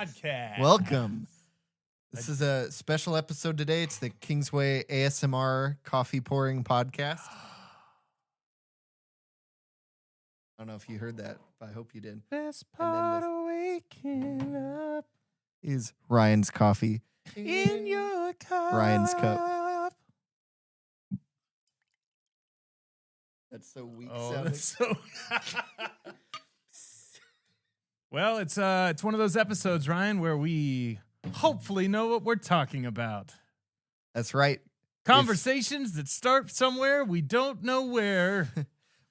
Podcast. Welcome. This is a special episode today. It's the Kingsway ASMR coffee pouring podcast. I don't know if you heard that, but I hope you did. Best part of waking up Is Ryan's coffee. in your cup. Ryan's cup. That's so weak sounding. That's so. Well, it's one of those episodes, Ryan, where we hopefully know what we're talking about. That's right. Conversations that start somewhere we don't know where.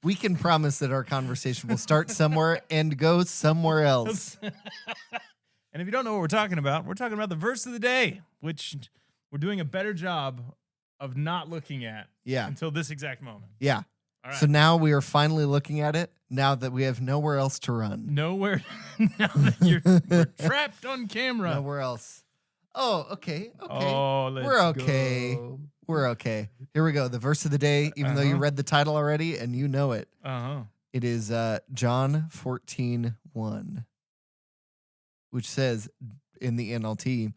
We can promise that our conversation will start somewhere and go somewhere else. And if you don't know what we're talking about the verse of the day, which we're doing a better job of not looking at until this exact moment. Yeah. All right. So now we are finally looking at it now that we have nowhere else to run. Nowhere. Now that we're trapped on camera. Nowhere else. Oh, okay. Oh, let's We're okay. go. We're okay. Here we go. The verse of the day, even though you read the title already and you know it. It is John 14:1, which says in the NLT,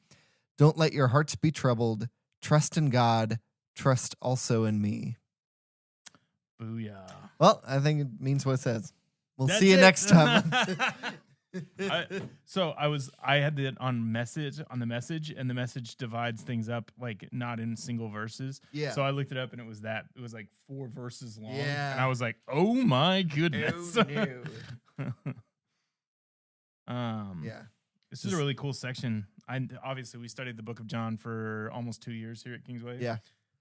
"Don't let your hearts be troubled. Trust in God. Trust also in me." Booyah. Well, I think it means what it says. We'll That's see you it. next time. I had it on the message, and the message divides things up like not in single verses. Yeah. So I looked it up, and it was like 4 verses long. Yeah. And I was like, oh my goodness. Oh, no. Yeah. This is a really cool section. Obviously we studied the book of John for almost 2 years here at Kingsway. Yeah.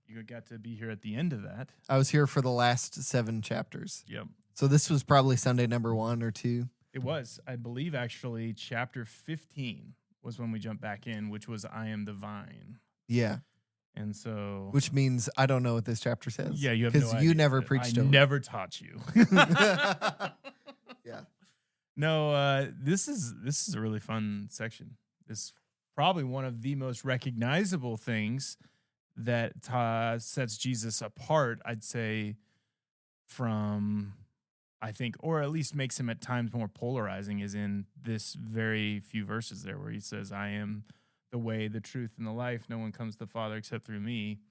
You got to be here at the end of that. I was here for the last 7 chapters. Yep. So this was probably Sunday number 1 or 2. It was, I believe, actually, chapter 15 was when we jumped back in, which was I am the vine. Yeah. And so... Which means I don't know what this chapter says. Yeah, you have no idea. Because you never preached I over. never taught you. Yeah. No, this is a really fun section. This is probably one of the most recognizable things that sets Jesus apart, I'd say, from... I think, or at least makes him at times more polarizing, is in this very few verses there where he says, I am the way, the truth, and the life. No one comes to the Father except through me.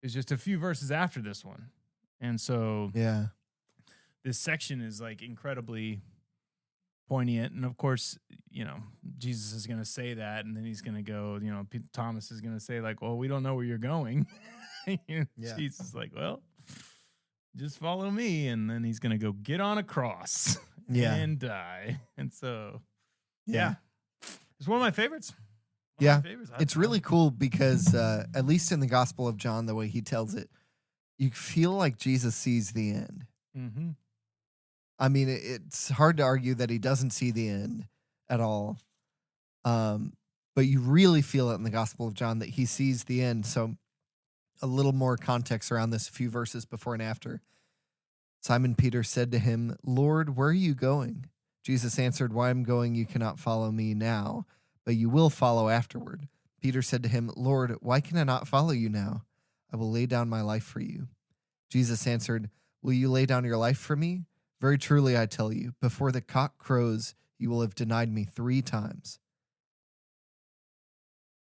It's just a few verses after this one. And so Yeah. this section is like incredibly poignant. And of course, Jesus is going to say that, and then he's going to go, Thomas is going to say like, well, we don't know where you're going. Yeah. Jesus is like, well, just follow me, and then he's gonna go get on a cross and die. And so, yeah, it's one of my favorites. It's really cool because at least in the Gospel of John, the way he tells it, you feel like Jesus sees the end. Mm-hmm. I mean, it's hard to argue that he doesn't see the end at all. But you really feel it in the Gospel of John that he sees the end. So a little more context around this, a few verses before and after. Simon Peter said to him, "Lord, where are you going?" Jesus answered, "Why I'm going, you cannot follow me now, but you will follow afterward." Peter said to him, "Lord, why can I not follow you now? I will lay down my life for you." Jesus answered, "Will you lay down your life for me? Very truly I tell you, before the cock crows, you will have denied me 3 times.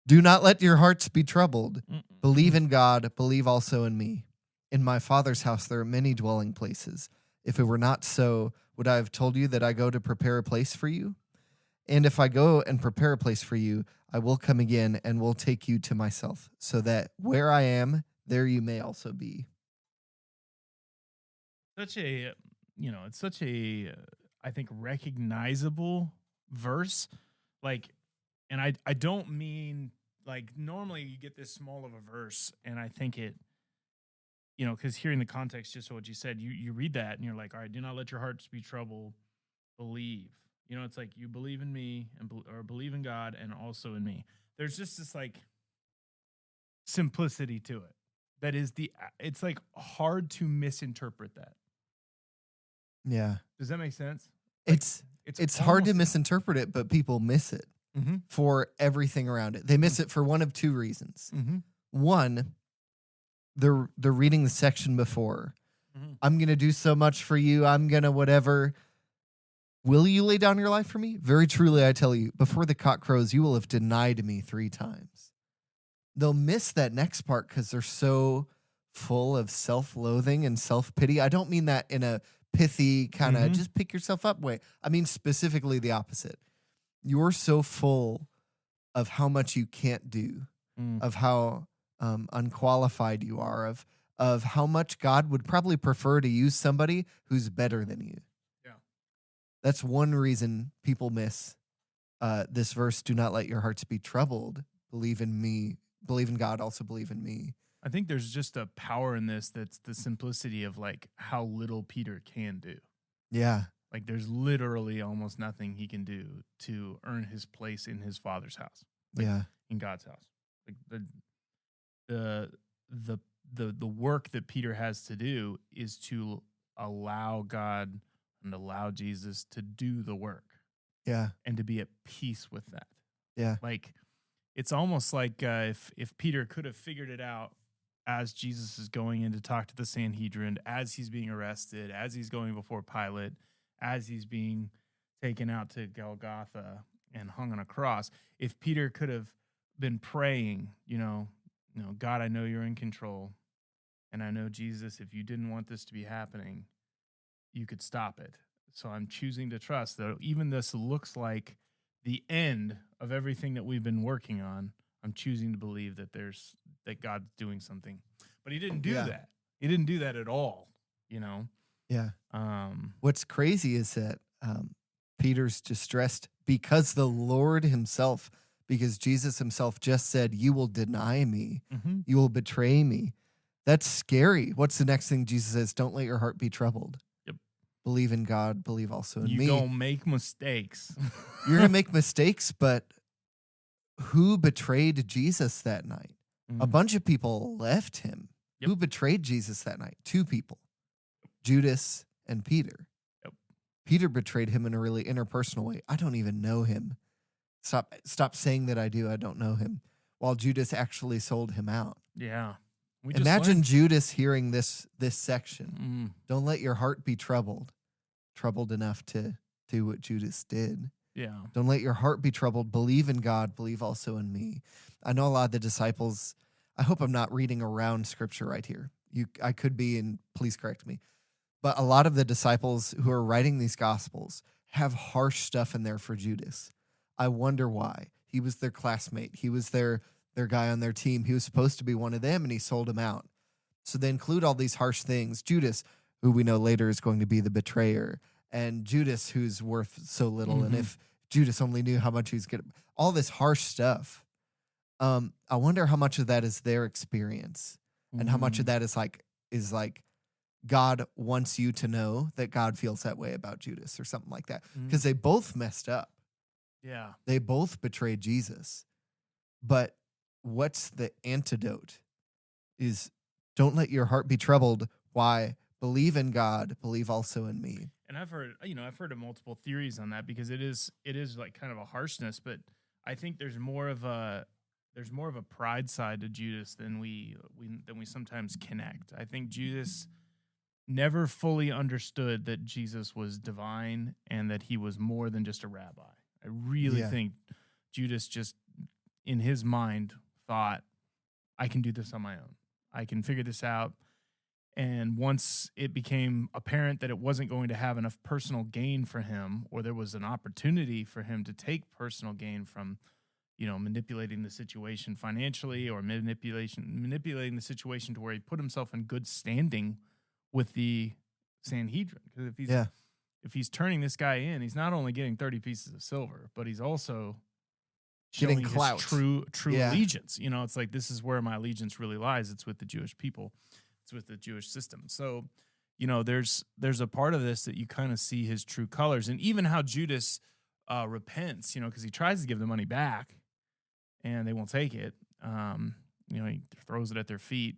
Do not let your hearts be troubled. Believe in God, believe also in me. In my Father's house there are many dwelling places. If it were not so, would I have told you that I go to prepare a place for you? And if I go and prepare a place for you, I will come again and will take you to myself, so that where I am, there you may also be." It's such a, I think, recognizable verse. Like, and I don't mean, like, normally you get this small of a verse, and I think it, because hearing the context, just what you said, you read that, and you're like, all right, do not let your hearts be troubled, believe. It's like, you believe in me, or believe in God, and also in me. There's just this, like, simplicity to it. That is it's, like, hard to misinterpret that. Yeah. Does that make sense? It's hard to misinterpret it, but people miss it for everything around it. They miss it for one of 2 reasons. One, they're reading the section before. I'm going to do so much for you. I'm going to whatever. Will you lay down your life for me? Very truly, I tell you, before the cock crows, you will have denied me 3 times. They'll miss that next part because they're so full of self-loathing and self-pity. I don't mean that in a pithy kind of just pick yourself up way. I mean specifically the opposite. You're so full of how much you can't do, of how unqualified you are, of how much God would probably prefer to use somebody who's better than you. Yeah. That's one reason people miss this verse. Do not let your hearts be troubled. Believe in me. Believe in God. Also believe in me. I think there's just a power in this that's the simplicity of like how little Peter can do. Yeah. Like there's literally almost nothing he can do to earn his place in his Father's house. Like, yeah. In God's house. Like the work that Peter has to do is to allow God and allow Jesus to do the work. Yeah. And to be at peace with that. Yeah. Like it's almost like if Peter could have figured it out as Jesus is going in to talk to the Sanhedrin, as he's being arrested, as he's going before Pilate, as he's being taken out to Golgotha and hung on a cross, if Peter could have been praying, God, I know you're in control, and I know, Jesus, if you didn't want this to be happening, you could stop it. So I'm choosing to trust that even this looks like the end of everything that we've been working on, I'm choosing to believe that that God's doing something. But he didn't do that. He didn't do that at all, Yeah. What's crazy is that Peter's distressed because the Lord himself, because Jesus himself just said, you will deny me. You will betray me. That's scary. What's the next thing Jesus says? Don't let your heart be troubled. Yep. Believe in God. Believe also in me. You're going to make mistakes. You're going to make mistakes, but who betrayed Jesus that night? A bunch of people left him. Yep. Who betrayed Jesus that night? 2 people, Judas and Peter. Yep. Peter betrayed him in a really interpersonal way. I don't even know him. Stop saying that I do. I don't know him. While Judas actually sold him out. Yeah. Imagine Judas hearing this section. Don't let your heart be troubled enough to do what Judas did. Yeah. Don't let your heart be troubled. Believe in God. Believe also in me. I know a lot of the disciples, I hope I'm not reading around scripture right here. I could be, and please correct me. But a lot of the disciples who are writing these gospels have harsh stuff in there for Judas. I wonder why. He was their classmate. He was their guy on their team. He was supposed to be one of them, and he sold him out. So they include all these harsh things. Judas, who we know later is going to be the betrayer, and Judas, who's worth so little. And if Judas only knew how much he's getting, all this harsh stuff. I wonder how much of that is their experience, and how much of that is like God wants you to know that God feels that way about Judas or something like that, because they both messed up. Yeah, they both betrayed Jesus. But what's the antidote? Is don't let your heart be troubled. Why? Believe in God. Believe also in me. And I've heard of multiple theories on that, because it is like kind of a harshness, but I think there's more of a pride side to Judas than we sometimes connect. I think Judas never fully understood that Jesus was divine and that he was more than just a rabbi. I really think Judas just in his mind thought, I can do this on my own. I can figure this out. And once it became apparent that it wasn't going to have enough personal gain for him, or there was an opportunity for him to take personal gain from, manipulating the situation financially, or manipulating the situation to where he put himself in good standing with the Sanhedrin. Because if he's turning this guy in, he's not only getting 30 pieces of silver, but he's also getting showing clout. His true allegiance. It's like, this is where my allegiance really lies. It's with the Jewish people. It's with the Jewish system. So, there's a part of this that you kind of see his true colors, and even how Judas repents, because he tries to give the money back and they won't take it. He throws it at their feet.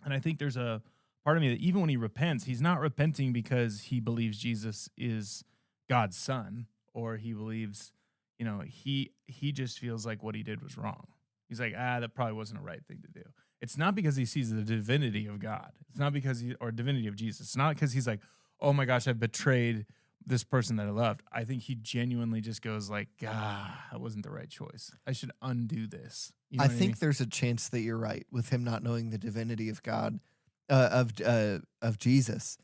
And I think there's a part of me that even when he repents, he's not repenting because he believes Jesus is God's son, or he believes, he just feels like what he did was wrong. He's like, that probably wasn't a right thing to do. It's not because he sees the divinity of God. It's not because or divinity of Jesus. It's not because he's like, oh my gosh, I've betrayed this person that I loved. I think he genuinely just goes like, that wasn't the right choice. I should undo this. You know I what think mean? there's a chance that you're right with him not knowing the divinity of God, of Jesus.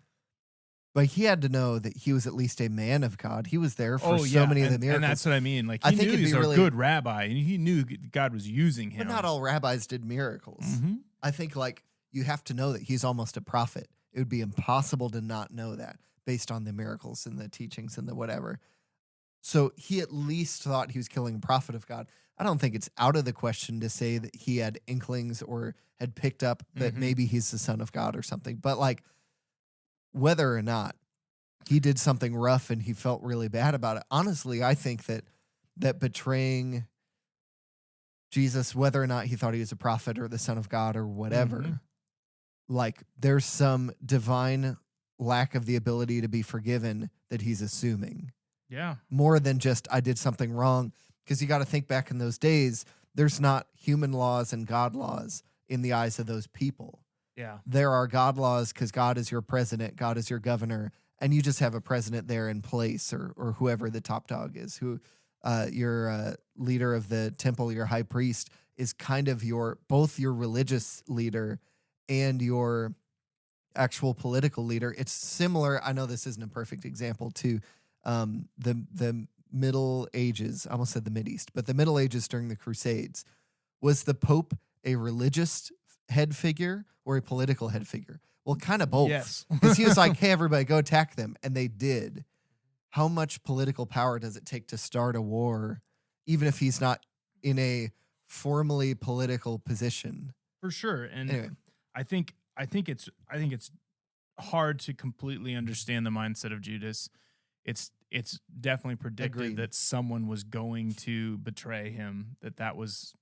But he had to know that he was at least a man of God. He was there for so many of the miracles. And that's what I mean. Like I he think knew it'd he was be a really- good rabbi, and he knew God was using him. But not all rabbis did miracles. Mhm. I think like you have to know that he's almost a prophet. It would be impossible to not know that based on the miracles and the teachings and the whatever. So he at least thought he was killing a prophet of God. I don't think it's out of the question to say that he had inklings or had picked up that Mhm. maybe he's the son of God or something. But like whether or not he did something rough and he felt really bad about it. Honestly, I think that betraying Jesus, whether or not he thought he was a prophet or the son of God or whatever, Mhm. like there's some divine lack of the ability to be forgiven that he's assuming Yeah. more than just I did something wrong. Because you got to think back in those days, there's not human laws and God laws in the eyes of those people. Yeah. There are God laws because God is your president, God is your governor, and you just have a president there in place or whoever the top dog is, who your leader of the temple, your high priest, is kind of both your religious leader and your actual political leader. It's similar. I know this isn't a perfect example to the Middle Ages. I almost said the Mideast, but the Middle Ages during the Crusades. Was the Pope a religious head figure or a political head figure? Well, kind of both. Yes. Because he was like, hey, everybody, go attack them. And they did. How much political power does it take to start a war, even if he's not in a formally political position? For sure. And Anyway. I think it's hard to completely understand the mindset of Judas. It's definitely predicted Agreed. that someone was going to betray him, that was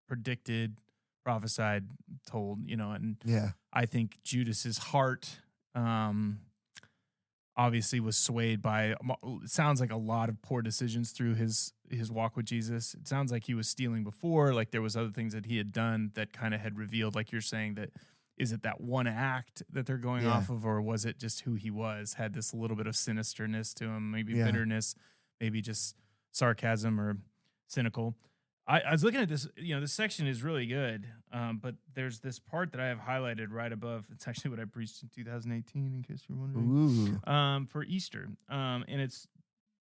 predicted, prophesied, told, and Yeah. I think Judas's heart obviously was swayed by, it sounds like a lot of poor decisions through his walk with Jesus. It sounds like he was stealing before, like there was other things that he had done that kind of had revealed, like you're saying, that is it that one act that they're going off of, or was it just who he was, had this little bit of sinisterness to him, maybe bitterness, maybe just sarcasm or cynical. I was looking at this, this section is really good, but there's this part that I have highlighted right above. It's actually what I preached in 2018, in case you're wondering. Ooh. For Easter, and it's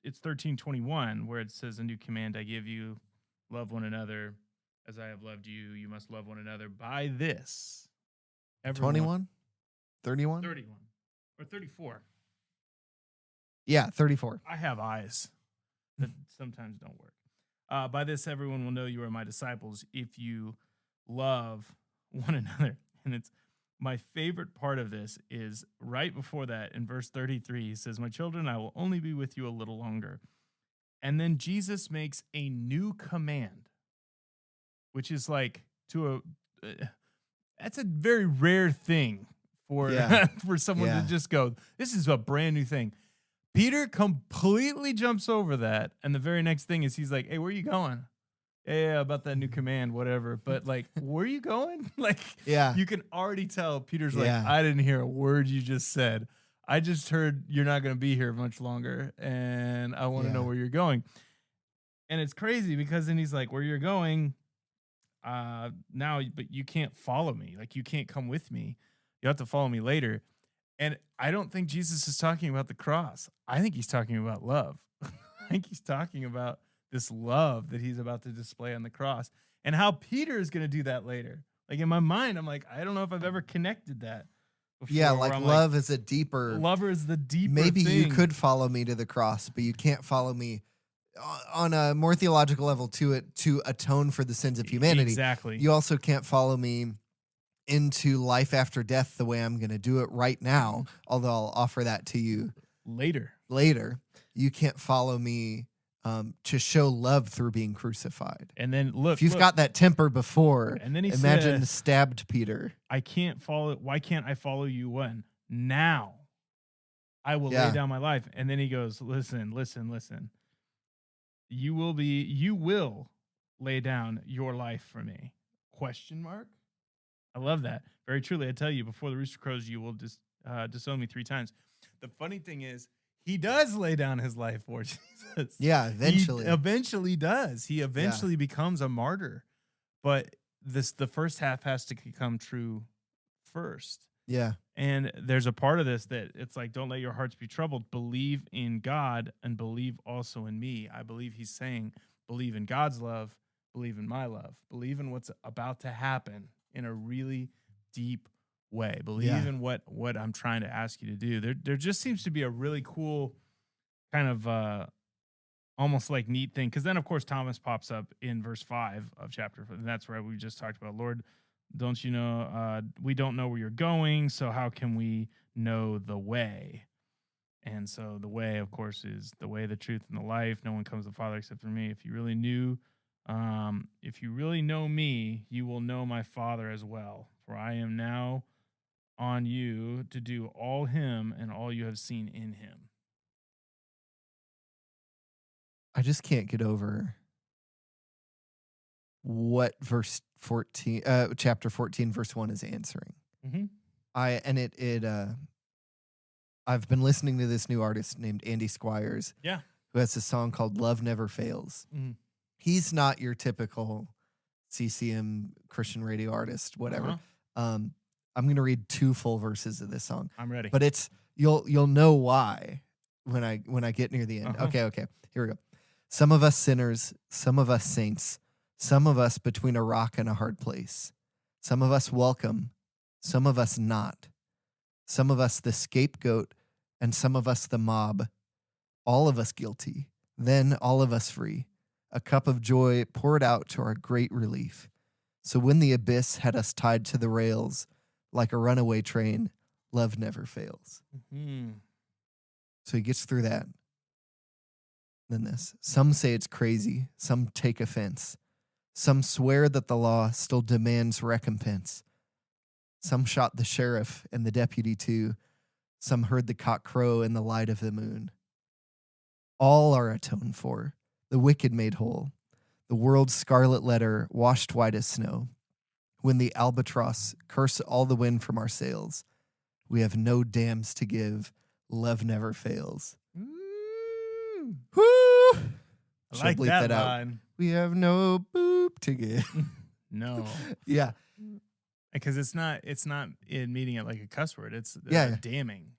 13:21, where it says, "A new command I give you: love one another, as I have loved you. You must love one another. By this, everyone." 21? 31? 31 or 34. Yeah, 34. I have eyes that sometimes don't work. By this, everyone will know you are my disciples if you love one another. And it's my favorite part of this is right before that in verse 33, he says, "My children, I will only be with you a little longer." And then Jesus makes a new command, which is like that's a very rare thing for for someone to just go, this is a brand new thing. Peter completely jumps over that, and the very next thing is he's like, "Hey, where are you going?" Yeah, about that new command, whatever. But like, where are you going? Like, you can already tell Peter's like, "I didn't hear a word you just said. I just heard you're not going to be here much longer, and I want to know where you're going." And it's crazy because then he's like, "Where you're going now, but you can't follow me. Like, you can't come with me. You have to follow me later." And I don't think Jesus is talking about the cross. I think he's talking about love. I think he's talking about this love that he's about to display on the cross and how Peter is going to do that later. Like in my mind, I'm like, I don't know if I've ever connected that before. Yeah, like love is a deeper. Lover is the deeper Maybe thing. you could follow me to the cross, but you can't follow me on a more theological level to atone for the sins of humanity. Exactly. You also can't follow me into life after death the way I'm going to do it right now, although I'll offer that to you later. You can't follow me to show love through being crucified. And then look, if you've got that temper before, and then he imagine said, stabbed Peter. Why can't I follow you when? Now I will lay down my life. And then he goes, listen. You will lay down your life for me? ? I love that. Very truly, I tell you, before the rooster crows, you will disown me 3 times. The funny thing is, he does lay down his life for Jesus. Yeah, eventually. He eventually does. He eventually becomes a martyr. But the first half has to become true first. Yeah. And there's a part of this that it's like, don't let your hearts be troubled. Believe in God and believe also in me. I believe he's saying, believe in God's love, believe in my love, believe in what's about to happen in a really deep way. Believe in what I'm trying to ask you to do. There just seems to be a really cool kind of almost like neat thing. Because then, of course, Thomas pops up in verse 5 of chapter 4. And that's where we just talked about, Lord, don't you know, we don't know where you're going, so how can we know the way? And so the way, of course, is the way, the truth, and the life. No one comes to the Father except through me. If you really know me, you will know my Father as well. For I am now on you to do all him and all you have seen in him. I just can't get over what verse 14, chapter 14, verse 1 is answering. Mm-hmm. I've been listening to this new artist named Andy Squyers. Yeah. Who has a song called Love Never Fails. Mm-hmm. He's not your typical CCM Christian radio artist, whatever. I'm going to read 2 full verses of this song. I'm ready. But it's you'll know why when I get near the end. Okay. Here we go. Some of us sinners, some of us saints, some of us between a rock and a hard place. Some of us welcome, some of us not. Some of us the scapegoat, and some of us the mob. All of us guilty, then all of us free. A cup of joy poured out to our great relief. So when the abyss had us tied to the rails, like a runaway train, love never fails. Mm-hmm. So he gets through that. Then this. Some say it's crazy. Some take offense. Some swear that the law still demands recompense. Some shot the sheriff and the deputy too. Some heard the cock crow in the light of the moon. All are atoned for, the wicked made whole, the world's scarlet letter washed white as snow. When the albatross curse all the wind from our sails, we have no dams to give, love never fails. Ooh. Woo! I like that line. We have no boop to give. No. Yeah. Because it's not in meaning it like a cuss word. It's damning.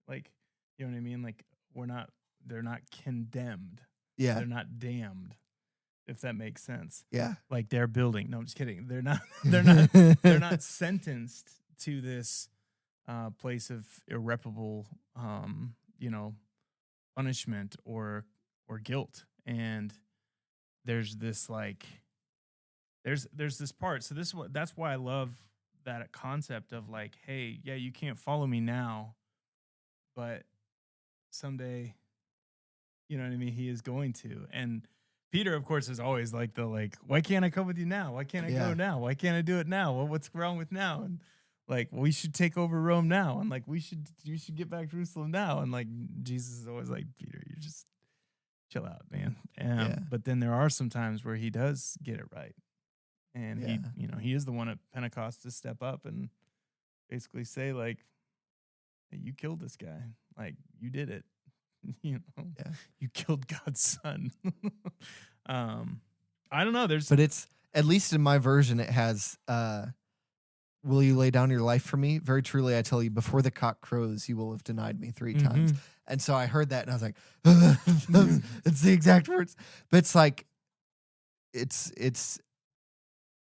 Like, you know what I mean? Like they're not condemned. Yeah. They're not damned. If that makes sense. Yeah. Like they're building. No, I'm just kidding. They're not sentenced to this place of irreparable punishment or guilt. And there's this like there's this part. So that's why I love that concept of like, hey, yeah, you can't follow me now, but someday, you know what I mean? He is going to. And Peter, of course, is always like why can't I come with you now? Why can't I go now? Why can't I do it now? Well, what's wrong with now? And like, we should take over Rome now. And like, you should get back to Jerusalem now. And like, Jesus is always like, Peter, you just chill out, man. But then there are some times where he does get it right. And he is the one at Pentecost to step up and basically say like, hey, you killed this guy. Like, you did it. You killed God's son. I don't know. But it's, at least in my version, it has, will you lay down your life for me? Very truly, I tell you, before the cock crows, you will have denied me 3 times. And so I heard that and I was like, it's the exact words. But it's like, it's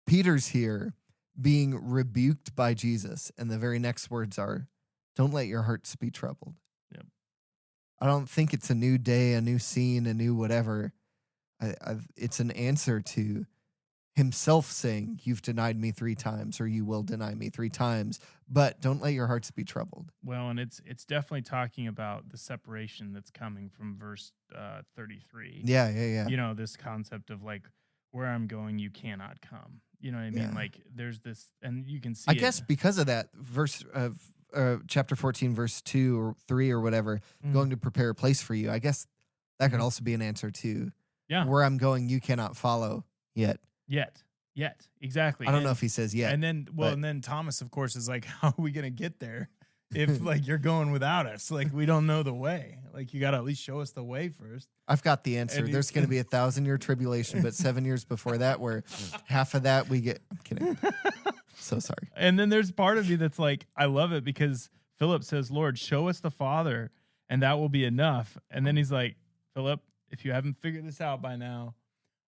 Peter's here being rebuked by Jesus. And the very next words are, don't let your hearts be troubled. Yep. I don't think it's a new day, a new scene, a new whatever. It's an answer to himself saying, you've denied me 3 times, or you will deny me 3 times, but don't let your hearts be troubled. Well, and it's definitely talking about the separation that's coming from verse 33. Yeah. You know, this concept of like, where I'm going, you cannot come. You know what I mean? Like, there's this, and you can see I guess because of that, verse of chapter 14, verse 2 or 3 or whatever, going to prepare a place for you. I guess that could also be an answer to where I'm going, you cannot follow yet. Yet. Exactly. I don't know if he says yet. And then, and then Thomas, of course, is like, how are we going to get there? if like you're going without us. Like we don't know the way. Like you got to at least show us the way first. I've got the answer. And There's going to be 1,000-year tribulation, but 7 years before that, where half of that we get. I'm kidding. So sorry. And then there's part of me that's like, I love it because Philip says, Lord, show us the Father, and that will be enough. And then he's like, Philip, if you haven't figured this out by now,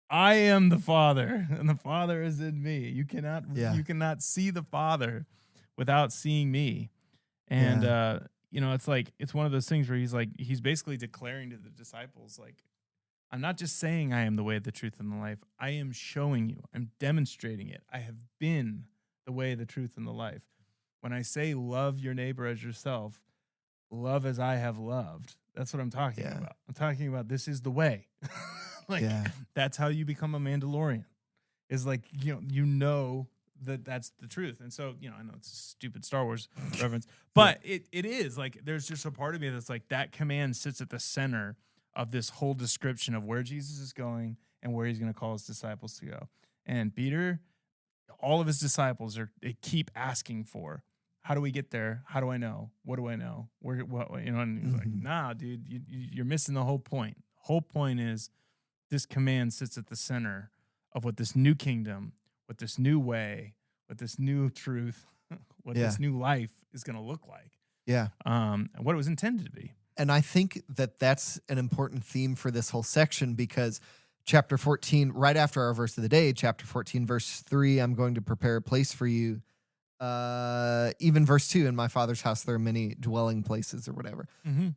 I am the Father, and the Father is in me. You cannot see the Father without seeing me. And it's like it's one of those things where he's basically declaring to the disciples, like, I'm not just saying I am the way, the truth, and the life. I am showing you. I'm demonstrating it. I have been the way, the truth, and the life. When I say love your neighbor as yourself, love as I have loved. That's what I'm talking about. I'm talking about this is the way. That's how you become a Mandalorian. Is like, you know that's the truth. And so, I know it's a stupid Star Wars reference, but it is like, there's just a part of me that's like, that command sits at the center of this whole description of where Jesus is going and where he's going to call his disciples to go. And Peter, all of his disciples they keep asking for, how do we get there? How do I know? What do I know? And he's like, nah, dude, you're missing the whole point. Whole point is this command sits at the center of what this new kingdom, what this new way, what this new truth, what this new life is going to look like. Yeah. And what it was intended to be. And I think that that's an important theme for this whole section, because chapter 14, right after our verse of the day, chapter 14, verse 3, I'm going to prepare a place for you. Even verse 2, in my Father's house there are many dwelling places, or whatever. Mm-hmm.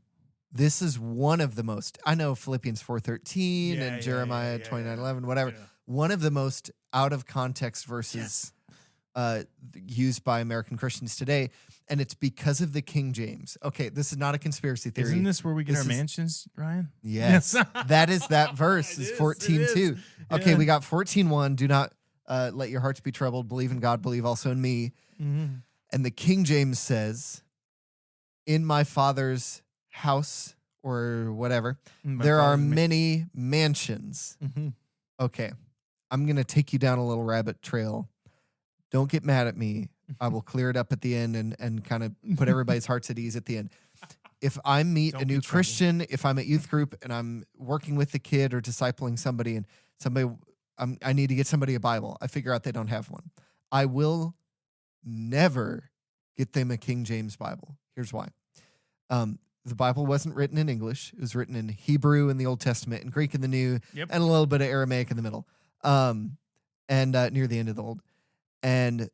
This is one of the most, I know Philippians 4:13 and Jeremiah 29:11, whatever. Yeah. One of the most out of context verses used by American Christians today. And it's because of the King James. Okay, this is not a conspiracy theory. Isn't this where we get our mansions, Ryan? Yes. That is that verse, is 14:2. Okay, we got 14:1. Do not let your hearts be troubled. Believe in God, believe also in me. Mm-hmm. And the King James says, in my Father's house, or whatever, there are many mansions. Mm-hmm. Okay, I'm going to take you down a little rabbit trail. Don't get mad at me. I will clear it up at the end and kind of put everybody's hearts at ease at the end. If I meet a new Christian, if I'm at youth group and I'm working with a kid or discipling somebody, and I need to get somebody a Bible, I figure out they don't have one, I will never get them a King James Bible. Here's why. The Bible wasn't written in English. It was written in Hebrew in the Old Testament, and Greek in the New, and a little bit of Aramaic in the middle, and near the end of the Old. And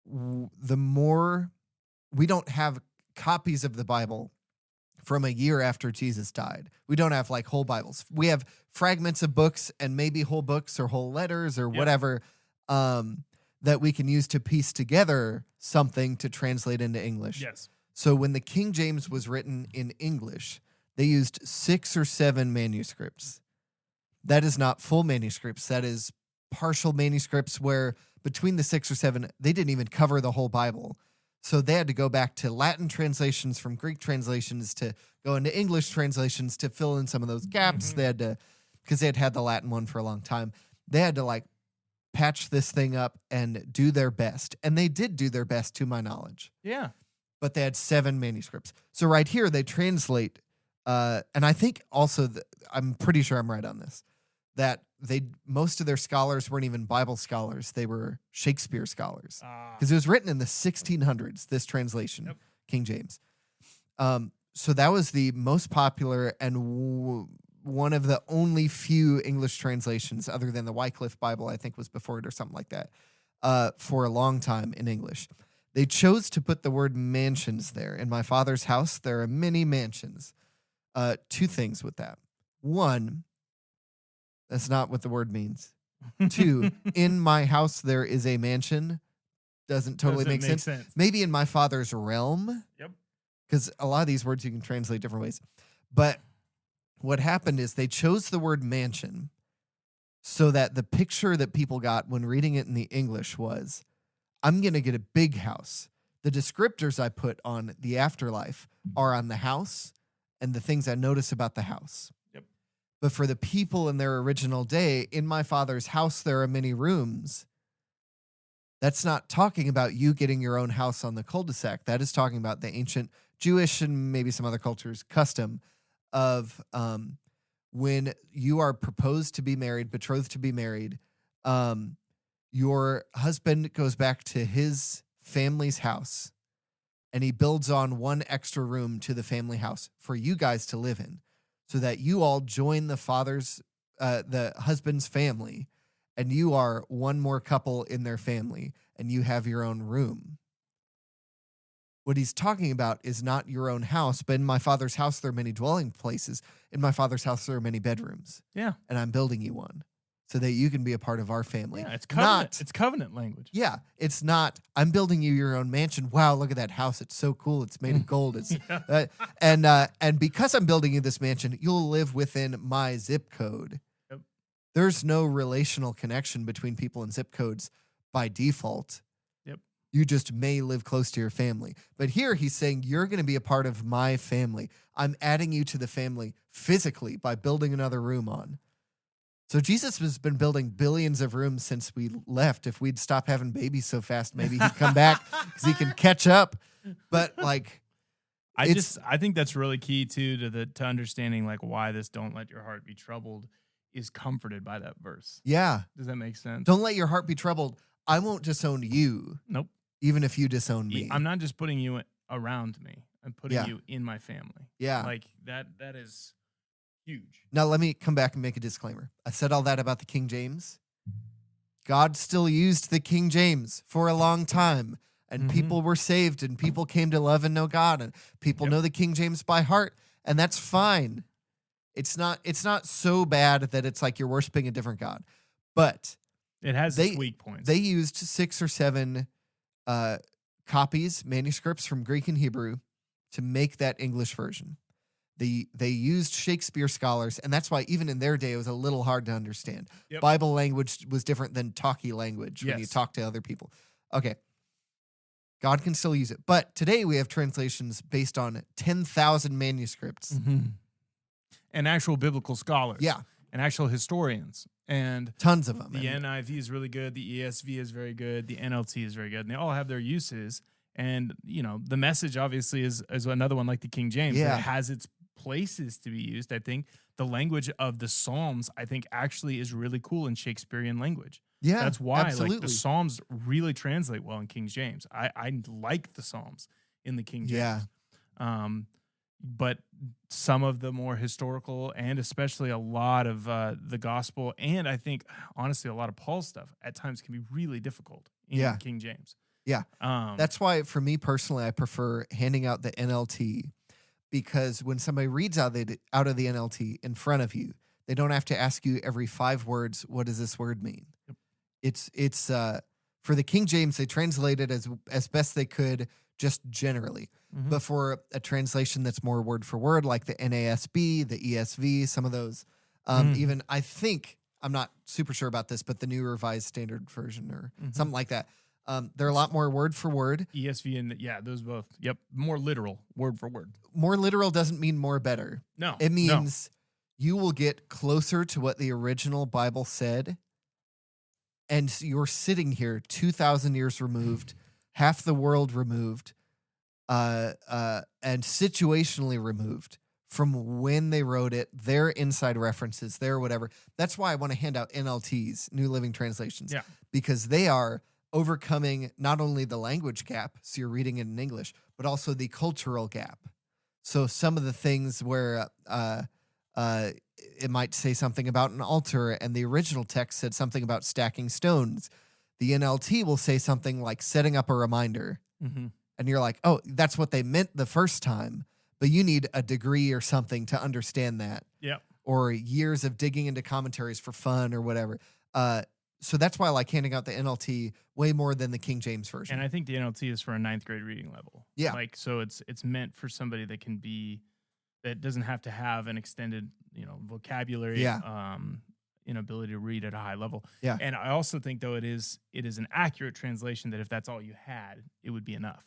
the more we don't have copies of the Bible from a year after Jesus died. We don't have like whole Bibles. We have fragments of books and maybe whole books or whole letters or whatever that we can use to piece together something to translate into English. Yes. So when the King James was written in English, they used 6 or 7 manuscripts. That is not full manuscripts. That is partial manuscripts where between the 6 or 7, they didn't even cover the whole Bible. So they had to go back to Latin translations from Greek translations to go into English translations to fill in some of those gaps. Mm-hmm. They had to, because they had the Latin one for a long time. They had to like patch this thing up and do their best. And they did do their best, to my knowledge. Yeah. But they had 7 manuscripts. So right here, they translate, and I think also, I'm pretty sure I'm right on this, that most of their scholars weren't even Bible scholars. They were Shakespeare scholars. Because it was written in the 1600s, this translation, King James. So that was the most popular and one of the only few English translations, other than the Wycliffe Bible, I think was before it or something like that, for a long time in English. They chose to put the word mansions there. In my Father's house, there are many mansions. 2 things with that. 1, that's not what the word means. 2, in my house there is a mansion. Doesn't totally make sense. Maybe in my Father's realm. Yep. Because a lot of these words you can translate different ways. But what happened is they chose the word mansion so that the picture that people got when reading it in the English was, I'm going to get a big house. The descriptors I put on the afterlife are on the house and the things I notice about the house. Yep. But for the people in their original day, in my Father's house, there are many rooms. That's not talking about you getting your own house on the cul-de-sac. That is talking about the ancient Jewish and maybe some other cultures custom of when you are proposed to be married, betrothed to be married, your husband goes back to his family's house and he builds on one extra room to the family house for you guys to live in so that you all join the husband's family and you are one more couple in their family and you have your own room. What he's talking about is not your own house, but in my Father's house, there are many dwelling places. In my Father's house, there are many bedrooms. Yeah. And I'm building you one so that you can be a part of our family. Yeah, it's covenant. It's covenant language. Yeah. It's not, I'm building you your own mansion. Wow, look at that house. It's so cool. It's made of gold. It's and because I'm building you this mansion, you'll live within my zip code. Yep. There's no relational connection between people and zip codes by default. Yep. You just may live close to your family. But here he's saying you're going to be a part of my family. I'm adding you to the family physically by building another room on. So Jesus has been building billions of rooms since we left. If we'd stop having babies so fast, maybe he'd come back because he can catch up. But like, I think that's really key too to understanding like why this "don't let your heart be troubled" is comforted by that verse. Yeah. Does that make sense? Don't let your heart be troubled. I won't disown you. Nope. Even if you disown me. I'm not just putting you around me. I'm putting you in my family. Yeah. Like that is huge. Now let me come back and make a disclaimer. I said all that about the King James. God still used the King James for a long time. And people were saved and people came to love and know God. And people know the King James by heart. And that's fine. It's not so bad that it's like you're worshiping a different God. But it has its weak points. They used 6 or 7 manuscripts from Greek and Hebrew to make that English version. They used Shakespeare scholars, and that's why even in their day it was a little hard to understand. Yep. Bible language was different than talkie language when you talk to other people. Okay. God can still use it. But today we have translations based on 10,000 manuscripts. And actual biblical scholars. Yeah. And actual historians. And tons of them. The NIV is really good. The ESV is very good. The NLT is very good. And they all have their uses. And, the message obviously is another one like the King James. Yeah. It has its places to be used. I think the language of the Psalms, actually is really cool in Shakespearean language. Yeah, that's why absolutely. Like the Psalms really translate well in King James. I like the Psalms in the King James. Yeah. But some of the more historical and especially a lot of the gospel and I think honestly a lot of Paul's stuff at times can be really difficult in King James. Yeah. That's why for me personally I prefer handing out the NLT because when somebody reads out of the NLT in front of you, they don't have to ask you every 5 words, what does this word mean? Yep. It's for the King James, they translate it as best they could, just generally. But for a translation that's more word for word, like the NASB, the ESV, some of those, even I think, I'm not super sure about this, but the New Revised Standard Version or something like that, they're a lot more word for word. ESV and those both. Yep, more literal, word for word. More literal doesn't mean more better. No, it means you will get closer to what the original Bible said. And you're sitting here 2,000 years removed, half the world removed, and situationally removed from when they wrote it, their inside references, their whatever. That's why I want to hand out NLTs, New Living Translations, because they are overcoming not only the language gap, so you're reading it in English, but also the cultural gap. So some of the things where it might say something about an altar and the original text said something about stacking stones, the NLT will say something like setting up a reminder. And you're like, oh, that's what they meant the first time, but you need a degree or something to understand that. Yeah. Or years of digging into commentaries for fun or whatever. So that's why I like handing out the NLT way more than the King James Version. And I think the NLT is for a 9th grade reading level. Yeah. Like, so it's meant for somebody that doesn't have to have an extended, vocabulary, ability to read at a high level. Yeah. And I also think though it is an accurate translation that if that's all you had, it would be enough.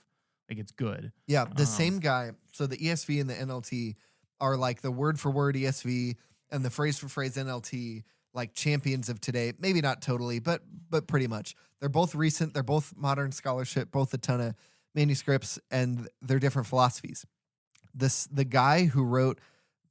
Like it's good. Yeah. The same guy. So the ESV and the NLT are like the word for word ESV and the phrase for phrase NLT. like champions of today. Maybe not totally, but pretty much. They're both recent. They're both modern scholarship, both a ton of manuscripts, and they're different philosophies. The guy who wrote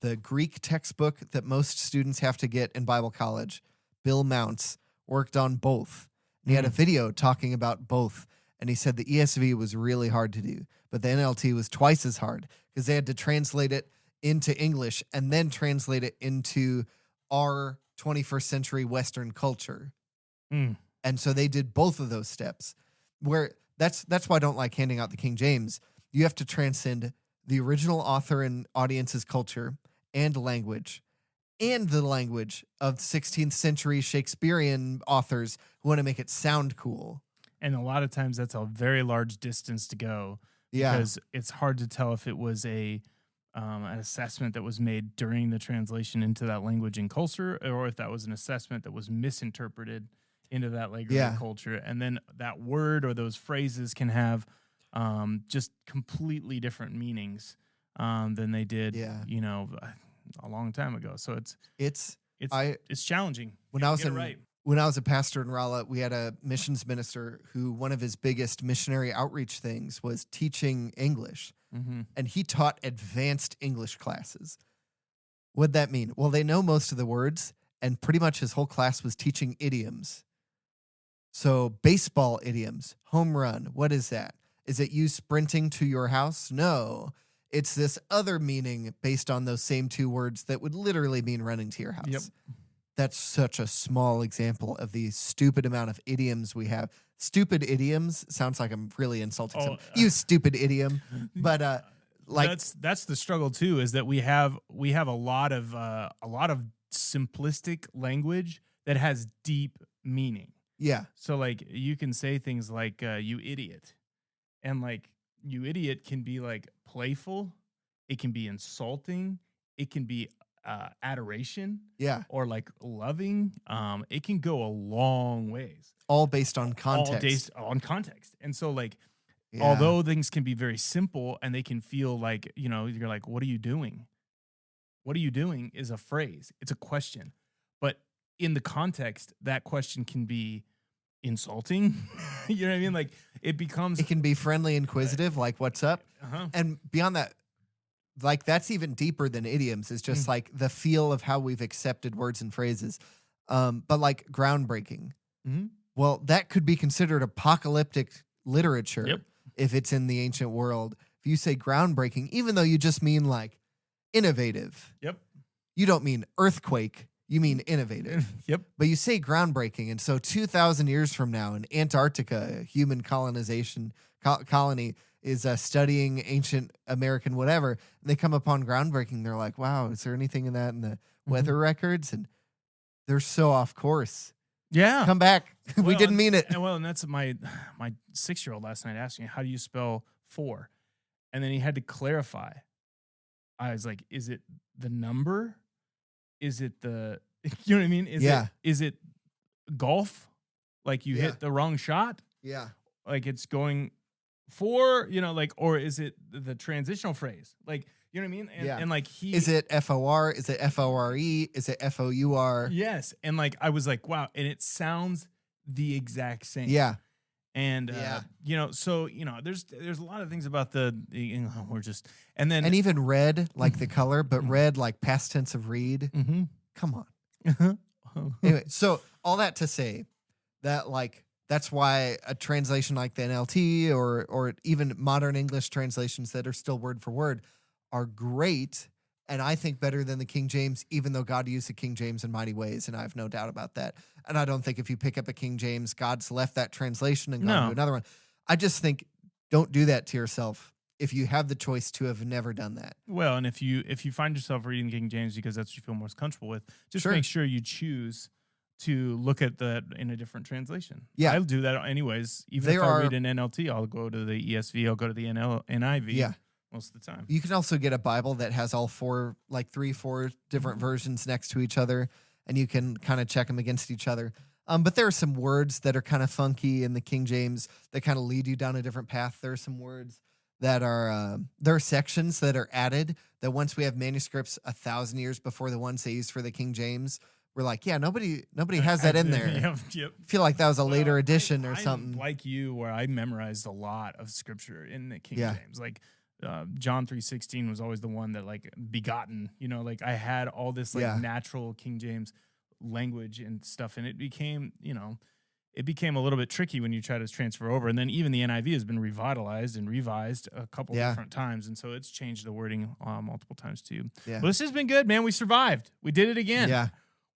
the Greek textbook that most students have to get in Bible college, Bill Mounts, worked on both. And he had a video talking about both. And he said the ESV was really hard to do, but the NLT was twice as hard because they had to translate it into English and then translate it into our 21st century Western culture. And so they did both of those steps. Where that's why I don't like handing out the King James. You have to transcend the original author and audience's culture and language, and the language of 16th century Shakespearean authors who want to make it sound cool. And a lot of times that's a very large distance to go. Yeah. Because it's hard to tell if it was an assessment that was made during the translation into that language and culture, or if that was an assessment that was misinterpreted into that language and culture. And then that word or those phrases can have just completely different meanings than they did, you know, a long time ago. So it's challenging. When I was a pastor in Rolla, we had a missions minister who one of his biggest missionary outreach things was teaching English. And he taught advanced English classes. What'd that mean? Well, they know most of the words, and pretty much his whole class was teaching idioms. So baseball idioms, home run, what is that? Is it you sprinting to your house? No. It's this other meaning based on those same two words that would literally mean running to your house. Yep. That's such a small example of the stupid amount of idioms we have. Stupid idioms sounds like I'm really insulting someone. You stupid idiom. But like that's the struggle too, is that we have a lot of simplistic language that has deep meaning. Yeah. So like you can say things like you idiot. And like you idiot can be like playful, it can be insulting, it can be adoration, or like loving. It can go a long ways. All based on context. All based on context. And so like, although things can be very simple and they can feel like, you know, you're like, what are you doing? What are you doing is a phrase. It's a question. But in the context, that question can be insulting. You know what I mean? Like it can be friendly, inquisitive, like what's up? And beyond that, like that's even deeper than idioms. It's just like the feel of how we've accepted words and phrases. But like groundbreaking. Well, that could be considered apocalyptic literature if it's in the ancient world. If you say groundbreaking, even though you just mean like innovative. You don't mean earthquake. You mean innovative. But you say groundbreaking. And so 2,000 years from now in Antarctica, a human colonization colony is studying ancient American whatever. And they come upon groundbreaking. They're like, wow, is there anything in that in the weather records? And they're so off course. Come back. We didn't mean it. And that's my 6-year-old last night asked me, how do you spell for? And then he had to clarify. I was like, is it the number? Is it the, you know what I mean? Is it golf? Like you hit the wrong shot? Like it's going for, you know, like, or is it the transitional phrase? Like, you know what I mean? And like is it FOR? Is it FORE? Is it FOUR? Yes. And like, I was like, wow. And it sounds the exact same. And, you know, so, you know, there's a lot of things about you know, and even red, like the color, but red, like past tense of read. Come on. Anyway, so all that to say that like, that's why a translation like the NLT or even modern English translations that are still word for word are great. And I think better than the King James, even though God used the King James in mighty ways. And I have no doubt about that. And I don't think if you pick up a King James, God's left that translation and gone to another one. I just think don't do that to yourself if you have the choice to have never done that. Well, and if you find yourself reading King James because that's what you feel most comfortable with, just make sure you choose to look at that in a different translation. I'll do that anyways. Even if I read an NLT, I'll go to the ESV, I'll go to the NIV. Most of the time. You can also get a Bible that has all 4 different versions next to each other, and you can kind of check them against each other. But there are some words that are kind of funky in the King James that kind of lead you down a different path. There are some words that are, there are sections that are added that once we have manuscripts 1,000 years before the ones they used for the King James, we're like, yeah, nobody has that in there. Yep. I feel like that was a later Well, edition or I'm something. like you, where I memorized a lot of scripture in the King Yeah. James. Like John 3:16 was always the one that like begotten. Like I had all this like Yeah. natural King James language and stuff, and it became a little bit tricky when you try to transfer over. And then even the NIV has been revitalized and revised a couple different times, and so it's changed the wording multiple times too. Yeah. Well, this has been good, man. We survived. We did it again. Yeah.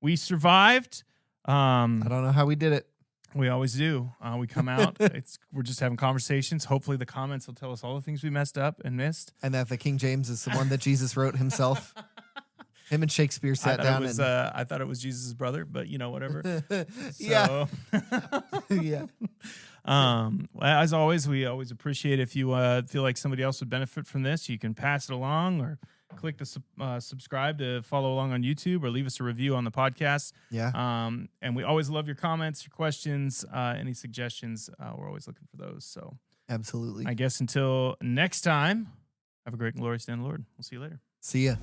We survived. I don't know how we did it. We always do. We come out. We're just having conversations. Hopefully, the comments will tell us all the things we messed up and missed. And that the King James is the one that Jesus wrote himself. Him and Shakespeare sat down. I thought it was Jesus' brother, but whatever. Yeah. Yeah. Well, as always, we always appreciate if you feel like somebody else would benefit from this. You can pass it along or click the subscribe to follow along on YouTube or leave us a review on the podcast. Yeah. And we always love your comments, your questions, any suggestions. We're always looking for those. So Absolutely. I guess until next time, have a great and glorious day in the Lord. We'll see you later. See ya.